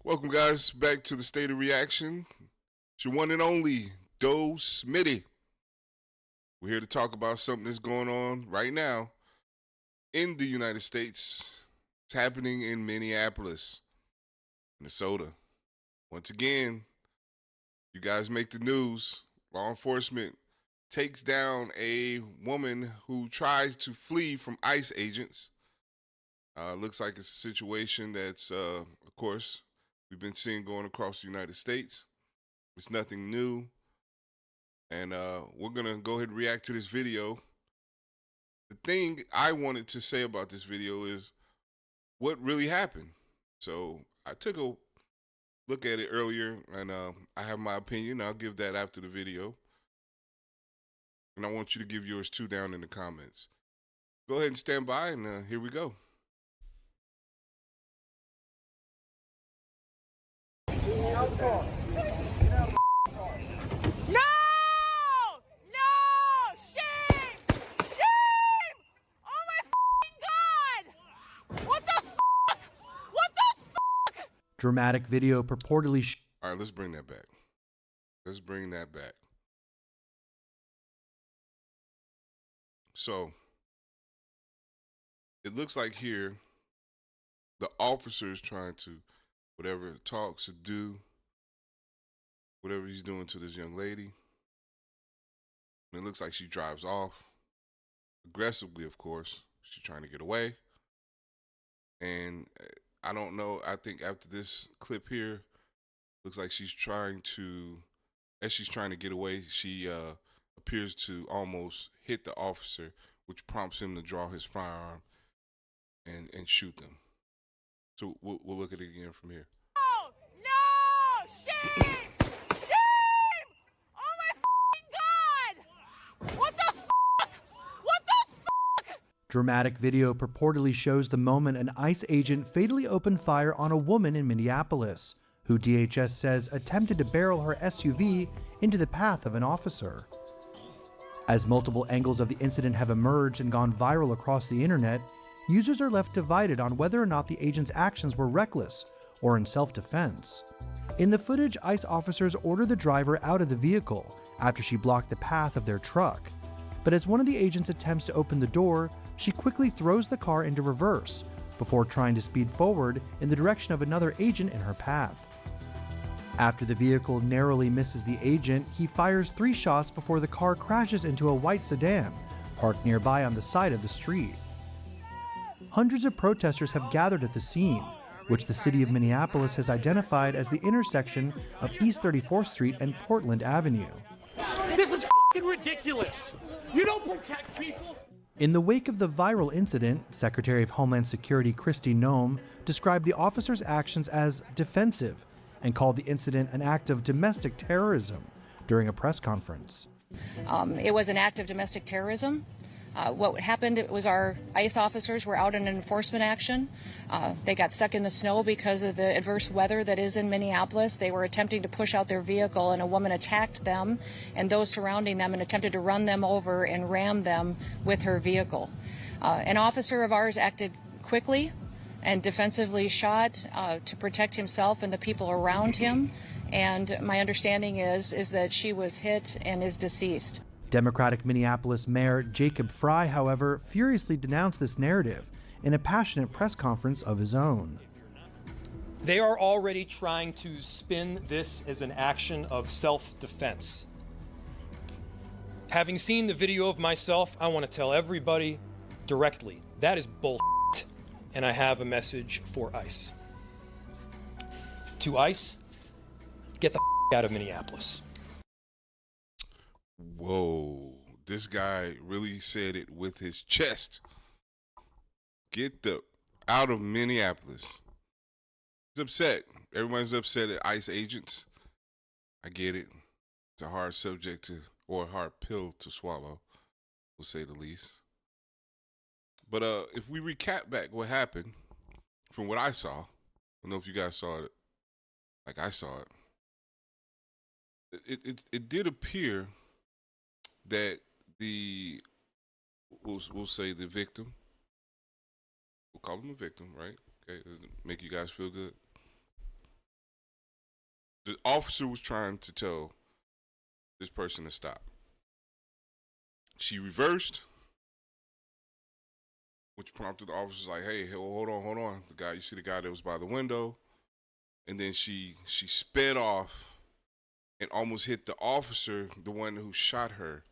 Welcome, guys, back to the State of Reaction. It's your one and only Doe Smitty. We're here to talk about something that's going on right now in the United States. It's happening in Minneapolis, Minnesota. Once again, you guys make the news. Law enforcement takes down a woman who tries to flee from ICE agents. Looks like it's a situation that's, of course, we've been seeing going across the United States. It's nothing new. And we're going to go ahead and react to this video. The thing I wanted to say about this video is what really happened. So I took a look at it earlier, and I have my opinion. I'll give that after the video. And I want you to give yours too down in the comments. Go ahead and stand by, and here we go. No! No! Shame! Shame! Oh my f***ing God! What the fuck? What the fuck? Dramatic video purportedly All right, let's bring that back. Let's bring that back. So, it looks like here, the officer is trying to, whatever talk, subdue, whatever he's doing to this young lady. And it looks like she drives off, aggressively, of course. She's trying to get away. And I don't know, I think after this clip here, looks like she's trying to, as she's trying to get away, she appears to almost hit the officer, which prompts him to draw his firearm and shoot them. So we'll look at it again from here. No! No! Shame! Shame! Oh my f***ing God! What the fuck? What the fuck? Dramatic video purportedly shows the moment an ICE agent fatally opened fire on a woman in Minneapolis, who DHS says attempted to barrel her SUV into the path of an officer. As multiple angles of the incident have emerged and gone viral across the internet, users are left divided on whether or not the agent's actions were reckless or in self-defense. In the footage, ICE officers order the driver out of the vehicle after she blocked the path of their truck. But as one of the agents attempts to open the door, she quickly throws the car into reverse before trying to speed forward in the direction of another agent in her path. After the vehicle narrowly misses the agent, he fires 3 shots before the car crashes into a white sedan parked nearby on the side of the street. Hundreds of protesters have gathered at the scene, which the city of Minneapolis has identified as the intersection of East 34th Street and Portland Avenue. This is f***ing ridiculous. You don't protect people. In the wake of the viral incident, Secretary of Homeland Security Kristi Noem described the officers' actions as defensive and called the incident an act of domestic terrorism during a press conference. It was an act of domestic terrorism. What happened was our ICE officers were out in an enforcement action. They got stuck in the snow because of the adverse weather that is in Minneapolis. They were attempting to push out their vehicle, and a woman attacked them and those surrounding them and attempted to run them over and ram them with her vehicle. An officer of ours acted quickly and defensively shot to protect himself and the people around him. And my understanding is that she was hit and is deceased. Democratic Minneapolis Mayor Jacob Frey, however, furiously denounced this narrative in a passionate press conference of his own. They are already trying to spin this as an action of self-defense. Having seen the video of myself, I want to tell everybody directly, that is bullshit. And I have a message for ICE. To ICE, get the out of Minneapolis. Whoa, this guy really said it with his chest. Get the out of Minneapolis. He's upset. Everyone's upset at ICE agents. I get it. It's a hard subject to, or a hard pill to swallow, we'll say the least. But if we recap back what happened from what I saw, I don't know if you guys saw it like I saw it. It did appear that we'll say the victim, we'll call him a victim, right? Okay, does it make you guys feel good? The officer was trying to tell this person to stop. She reversed, which prompted the officers like, "Hey, hold on. The guy, you see the guy that was by the window?" And then she sped off and almost hit the officer, the one who shot her.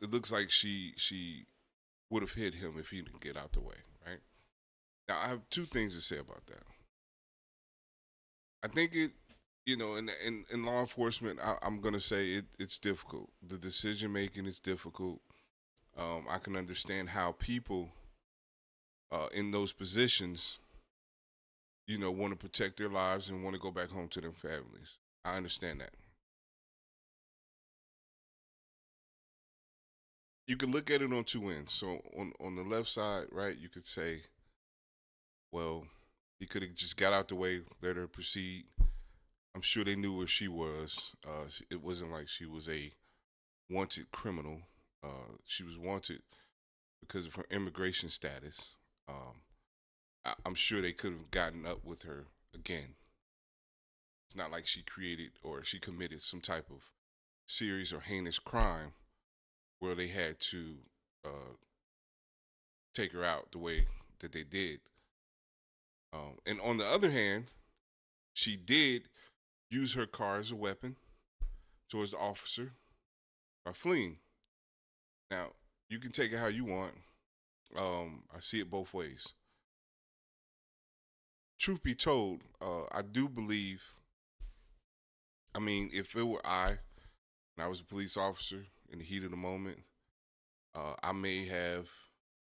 It looks like she would have hit him if he didn't get out the way, right? Now, I have two things to say about that. I think it, in law enforcement, I'm going to say it's difficult. The decision making is difficult. I can understand how people in those positions, want to protect their lives and want to go back home to their families. I understand that. You can look at it on two ends. So on the left side, right, you could say, well, he could have just got out the way, let her proceed. I'm sure they knew where she was. It wasn't like she was a wanted criminal. She was wanted because of her immigration status. I'm sure they could have gotten up with her again. It's not like she created or she committed some type of serious or heinous crime where they had to take her out the way that they did. And on the other hand, she did use her car as a weapon towards the officer by fleeing. Now, you can take it how you want. I see it both ways. Truth be told, I do believe, if it were and I was a police officer in the heat of the moment, I may have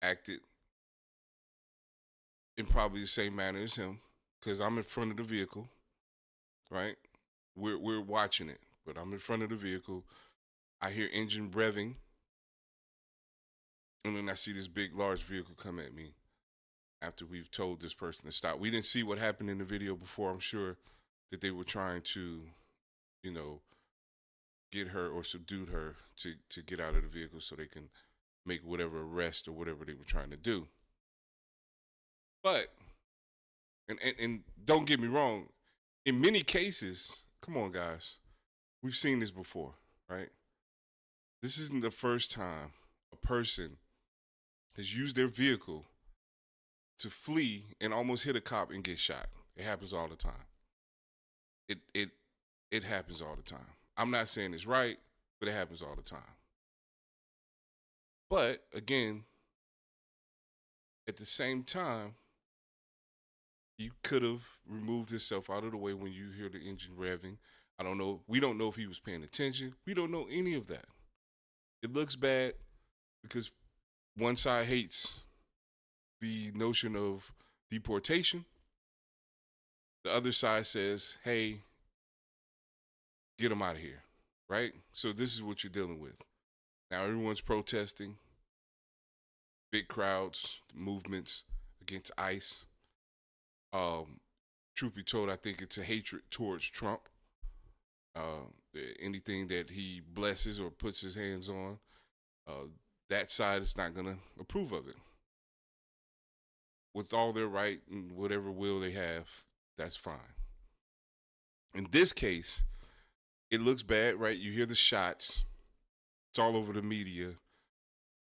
acted in probably the same manner as him because I'm in front of the vehicle, right? We're watching it, but I'm in front of the vehicle. I hear engine revving, and then I see this big, large vehicle come at me after we've told this person to stop. We didn't see what happened in the video before. I'm sure that they were trying to, get her or subdue her to get out of the vehicle so they can make whatever arrest or whatever they were trying to do. But, and don't get me wrong, in many cases, come on, guys, we've seen this before, right? This isn't the first time a person has used their vehicle to flee and almost hit a cop and get shot. It happens all the time. It happens all the time. I'm not saying it's right, but it happens all the time. But again, at the same time, you could have removed yourself out of the way when you hear the engine revving. I don't know. We don't know if he was paying attention. We don't know any of that. It looks bad because one side hates the notion of deportation. The other side says, hey, get him out of here, right? So this is what you're dealing with. Now everyone's protesting, big crowds, movements against ICE. Truth be told, I think it's a hatred towards Trump. Anything that he blesses or puts his hands on, that side is not going to approve of it. With all their right and whatever will they have, that's fine. In this case, it looks bad, right? You hear the shots. It's all over the media.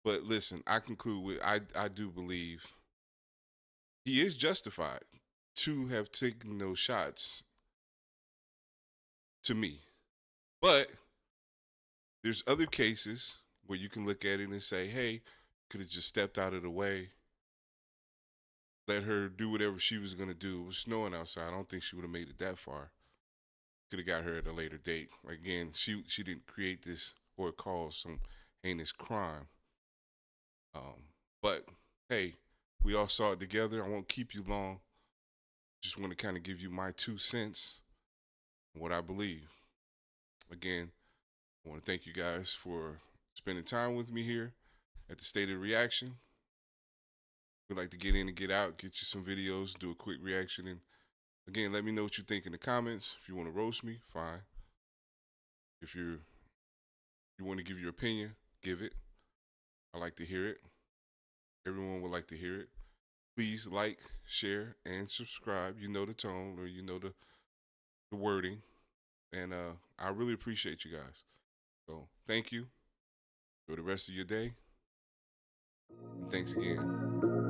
But listen, I conclude with I do believe he is justified to have taken those shots to me. But there's other cases where you can look at it and say, hey, could have just stepped out of the way, let her do whatever she was going to do. It was snowing outside. I don't think she would have made it that far. Could have got her at a later date. Again, she didn't create this or cause some heinous crime. But, hey, we all saw it together. I won't keep you long. Just want to kind of give you my 2 cents on what I believe. Again, I want to thank you guys for spending time with me here at the State of Reaction. We'd like to get in and get out, get you some videos, do a quick reaction. And again, let me know what you think in the comments. If you want to roast me, fine. If you want to give your opinion, give it. I like to hear it. Everyone would like to hear it. Please like, share, and subscribe. You know the tone, or you know the the wording, and I really appreciate you guys. So thank you for the rest of your day. And thanks again.